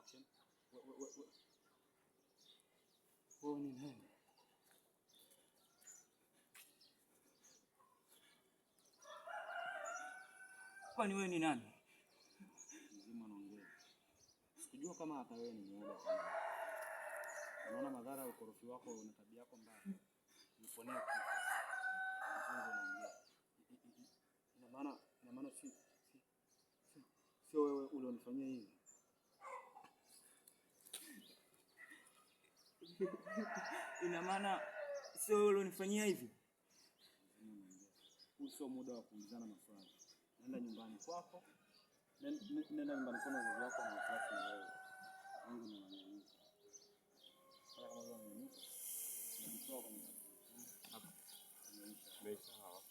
Action. Wewe ni nani? Kwani wewe ni nani? Mzima naongea. Sikujua kama hata wewe ni mmoja kama. Unaona madhara ya ukorofi wako na tabia yako mbaya. Niponea tu. Ina maana sio wewe ulionifanyia hivi. Ina maana sio wewe ulionifanyia hivi. Sio muda wa kuulizana maswali. Nenda nyumbani kwako. Nenda nyumbani kwa wazazi wako na wafasi na wewe. Mungu ni mwaminifu. Kama Mungu ni mwaminifu. Ndio kwa Mungu. Hapa. Meisha hawa.